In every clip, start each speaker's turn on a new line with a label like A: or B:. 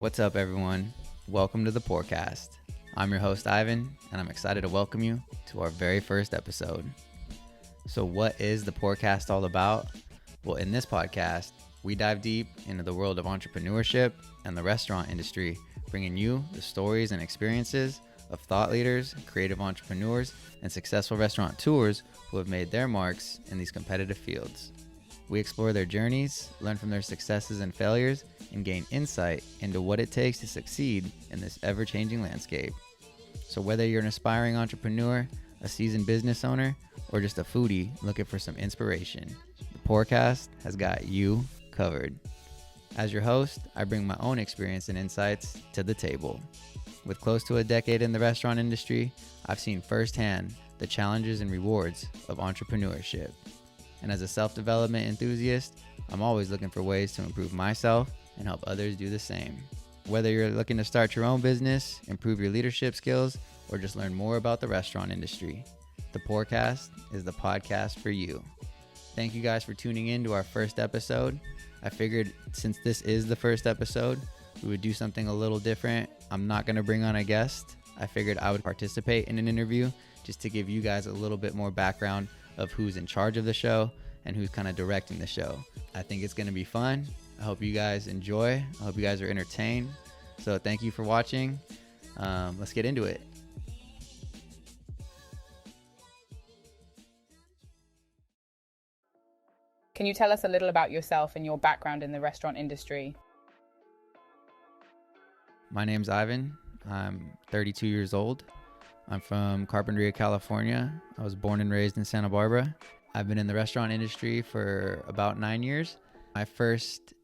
A: What's up, everyone? Welcome to the Pourcast. I'm your host, Ivan, and I'm excited to welcome you to our very first episode. So what is the Pourcast all about? Well, in this podcast, we dive deep into the world of entrepreneurship and the restaurant industry, bringing you the stories and experiences of thought leaders, creative entrepreneurs, and successful restaurateurs who have made their marks in these competitive fields. We explore their journeys, learn from their successes and failures, and gain insight into what it takes to succeed in this ever-changing landscape. So whether you're an aspiring entrepreneur, a seasoned business owner, or just a foodie looking for some inspiration, the Pourcast has got you covered. As your host, I bring my own experience and insights to the table. With close to a decade in the restaurant industry, I've seen firsthand the challenges and rewards of entrepreneurship. And as a self-development enthusiast, I'm always looking for ways to improve myself and help others do the same. Whether you're looking to start your own business, improve your leadership skills, or just learn more about the restaurant industry, the Pourcast is the podcast for you. Thank you guys for tuning in to our first episode. I figured since this is the first episode, we would do something a little different. I'm not going to bring on a guest. I figured I would participate in an interview just to give you guys a little bit more background of who's in charge of the show and who's kind of directing the show. I think it's going to be fun. I hope you guys enjoy. I hope you guys are entertained. So thank you for watching. Let's get into it.
B: Can you tell us a little about yourself and your background in the restaurant industry?
A: My name's Ivan. I'm 32 years old. I'm from Carpinteria, California. I was born and raised in Santa Barbara. I've been in the restaurant industry for about 9 years. My first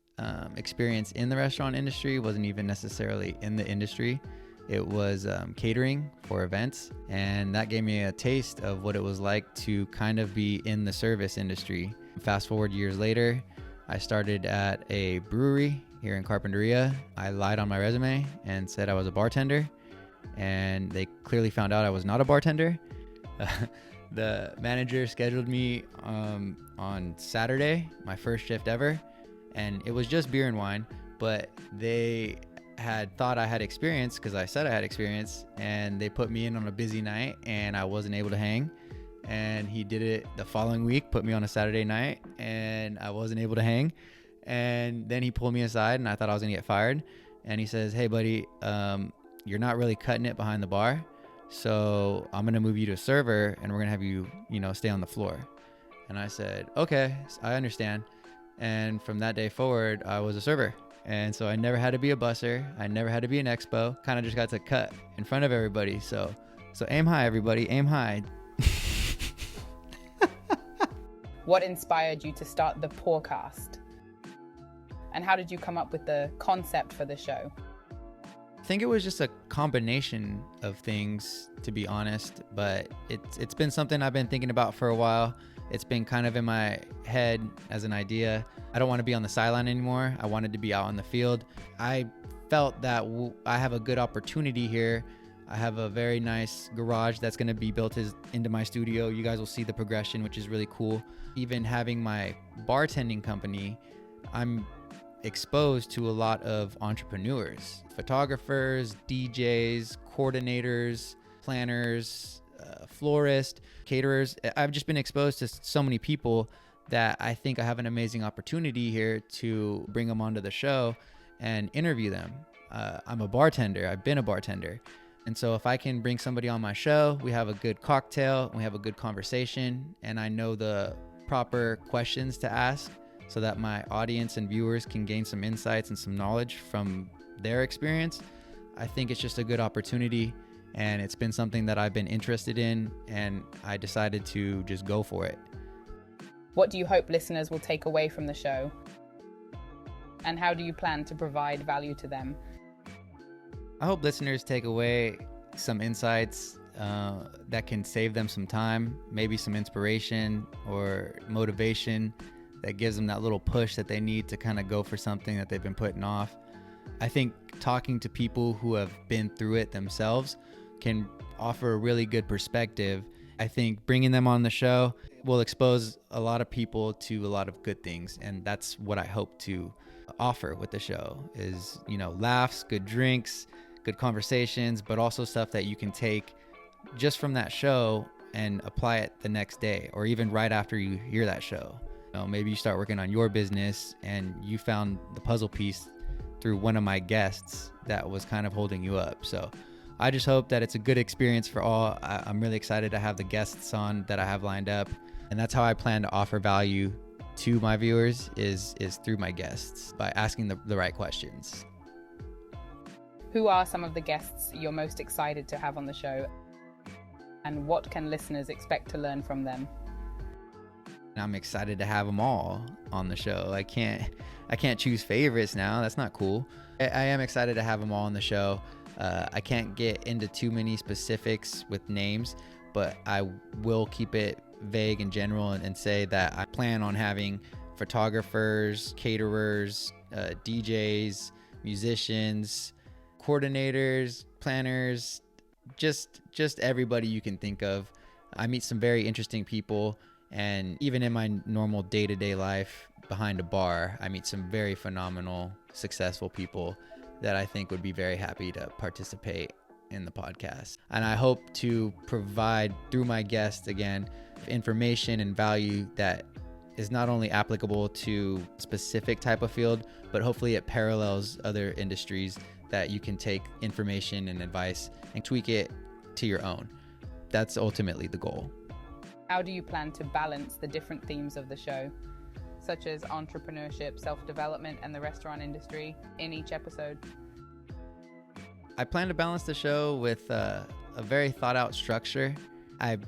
A: experience in the restaurant industry wasn't even necessarily in the industry. It was catering for events, and that gave me a taste of what it was like to kind of be in the service industry. Fast forward years later, I started at a brewery here in Carpinteria. I lied on my resume and said I was a bartender, and they clearly found out I was not a bartender. The manager scheduled me on Saturday, my first shift ever, and it was just beer and wine, but they had thought I had experience because I said I had experience, and they put me in on a busy night and I wasn't able to hang. And he did it the following week, put me on a Saturday night, and I wasn't able to hang. And then he pulled me aside, and I thought I was gonna get fired. And he says, "Hey buddy, you're not really cutting it behind the bar. So I'm going to move you to a server, and we're going to have you, stay on the floor." And I said, "Okay, I understand." And from that day forward, I was a server. And so I never had to be a busser. I never had to be an expo. Kind of just got to cut in front of everybody. So aim high, everybody. Aim high.
B: What inspired you to start the Pourcast? And how did you come up with the concept for the show?
A: I think it was just a combination of things, to be honest, but it's been something I've been thinking about for a while. It's been kind of in my head as an idea. I don't want to be on the sideline anymore. I wanted to be out on the field. I felt that I have a good opportunity here. I have a very nice garage that's going to be built into my studio. You guys will see the progression, which is really cool. Even having my bartending company, I'm exposed to a lot of entrepreneurs, photographers, DJs, coordinators, planners, florists, caterers. I've just been exposed to so many people that I think I have an amazing opportunity here to bring them onto the show and interview them. I'm a bartender. I've been a bartender. And so if I can bring somebody on my show, we have a good cocktail, we have a good conversation, and I know the proper questions to ask so that my audience and viewers can gain some insights and some knowledge from their experience, I think it's just a good opportunity, and it's been something that I've been interested in, and I decided to just go for it.
B: What do you hope listeners will take away from the show? And how do you plan to provide value to them?
A: I hope listeners take away some insights that can save them some time, maybe some inspiration or motivation that gives them that little push that they need to kind of go for something that they've been putting off. I think talking to people who have been through it themselves can offer a really good perspective. I think bringing them on the show will expose a lot of people to a lot of good things, and that's what I hope to offer with the show is, laughs, good drinks, good conversations, but also stuff that you can take just from that show and apply it the next day or even right after you hear that show. Maybe you start working on your business and you found the puzzle piece through one of my guests that was kind of holding you up. So I just hope that it's a good experience for all. I'm really excited to have the guests on that I have lined up. And that's how I plan to offer value to my viewers is through my guests by asking the right questions.
B: Who are some of the guests you're most excited to have on the show? And what can listeners expect to learn from them?
A: I'm excited to have them all on the show. I can't choose favorites now. That's not cool. I am excited to have them all on the show. I can't get into too many specifics with names, but I will keep it vague in general and say that I plan on having photographers, caterers, DJs, musicians, coordinators, planners, just everybody you can think of. I meet some very interesting people, and even in my normal day-to-day life behind a bar, I meet some very phenomenal, successful people that I think would be very happy to participate in the podcast. And I hope to provide through my guests, again, information and value that is not only applicable to a specific type of field, but hopefully it parallels other industries that you can take information and advice and tweak it to your own. That's ultimately the goal.
B: How do you plan to balance the different themes of the show, such as entrepreneurship, self-development, and the restaurant industry in each episode?
A: I plan to balance the show with a very thought-out structure. I'm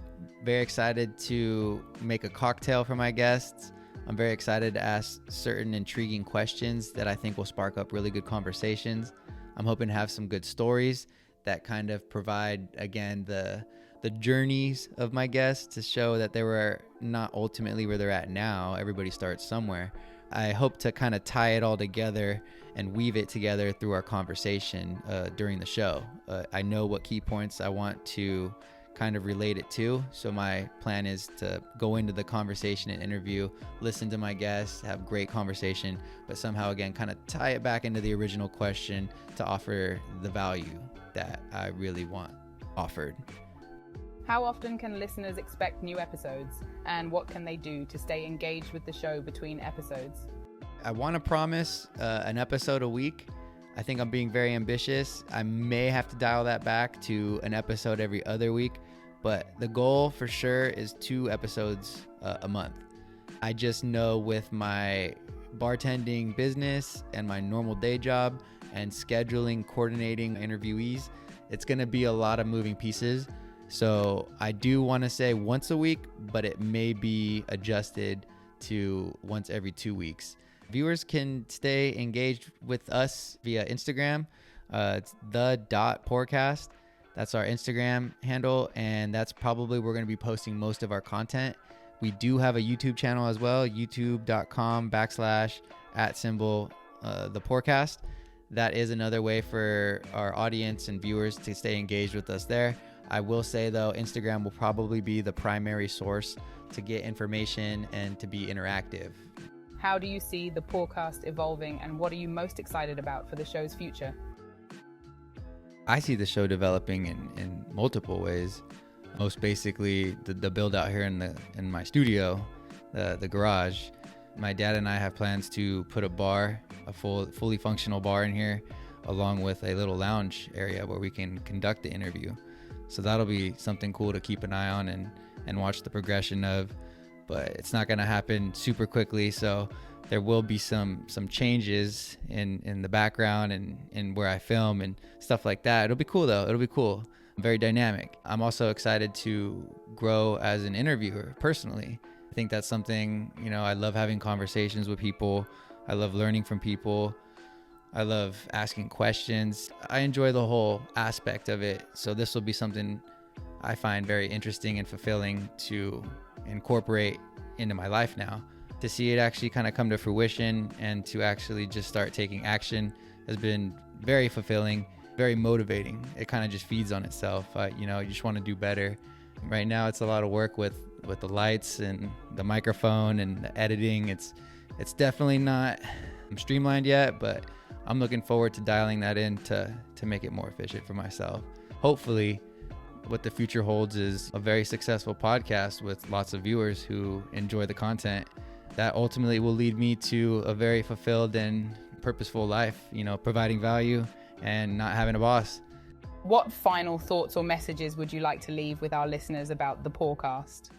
A: very excited to make a cocktail for my guests. I'm very excited to ask certain intriguing questions that I think will spark up really good conversations. I'm hoping to have some good stories that kind of provide, again, the journeys of my guests to show that they were not ultimately where they're at now. Everybody starts somewhere. I hope to kind of tie it all together and weave it together through our conversation during the show. I know what key points I want to kind of relate it to. So my plan is to go into the conversation and interview, listen to my guests, have great conversation, but somehow, again, kind of tie it back into the original question to offer the value that I really want offered.
B: How often can listeners expect new episodes, and what can they do to stay engaged with the show between episodes?
A: I want to promise an episode a week. I think I'm being very ambitious. I may have to dial that back to an episode every other week, but the goal for sure is 2 episodes a month. I just know with my bartending business and my normal day job and scheduling, coordinating interviewees, it's going to be a lot of moving pieces. So I do want to say once a week, but it may be adjusted to once every 2 weeks. Viewers can stay engaged with us via Instagram. It's the.pourcast. That's our Instagram handle, and that's probably where we're going to be posting most of our content. We do have a YouTube channel as well, youtube.com/@the Pourcast. That is another way for our audience and viewers to stay engaged with us there. I will say, though, Instagram will probably be the primary source to get information and to be interactive.
B: How do you see the Pourcast evolving, and what are you most excited about for the show's future?
A: I see the show developing in multiple ways. Most basically, the build out here in my studio, the garage. My dad and I have plans to put a bar, a fully functional bar in here, along with a little lounge area where we can conduct the interview. So that'll be something cool to keep an eye on and watch the progression of, but it's not going to happen super quickly. So there will be some changes in the background and where I film and stuff like that. It'll be cool though. It'll be cool. Very dynamic. I'm also excited to grow as an interviewer personally. I think that's something, I love having conversations with people. I love learning from people. I love asking questions. I enjoy the whole aspect of it. So this will be something I find very interesting and fulfilling to incorporate into my life now. To see it actually kind of come to fruition and to actually just start taking action has been very fulfilling, very motivating. It kind of just feeds on itself. You just want to do better. Right now it's a lot of work with the lights and the microphone and the editing. It's definitely not streamlined yet, but I'm looking forward to dialing that in to make it more efficient for myself. Hopefully, what the future holds is a very successful podcast with lots of viewers who enjoy the content that ultimately will lead me to a very fulfilled and purposeful life, providing value and not having a boss.
B: What final thoughts or messages would you like to leave with our listeners about the Pourcast?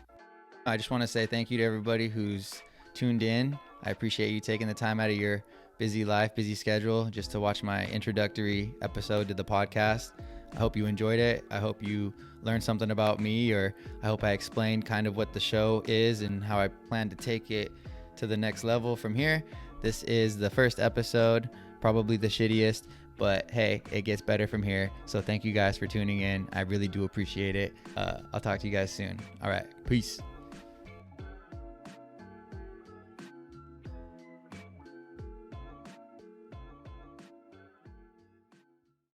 A: I just want to say thank you to everybody who's tuned in. I appreciate you taking the time out of your busy life, busy schedule, just to watch my introductory episode to the podcast. I hope you enjoyed it. I hope you learned something about me, or I hope I explained kind of what the show is and how I plan to take it to the next level from here. This is the first episode, probably the shittiest, but hey, it gets better from here. So thank you guys for tuning in. I really do appreciate it. I'll talk to you guys soon. All right, peace.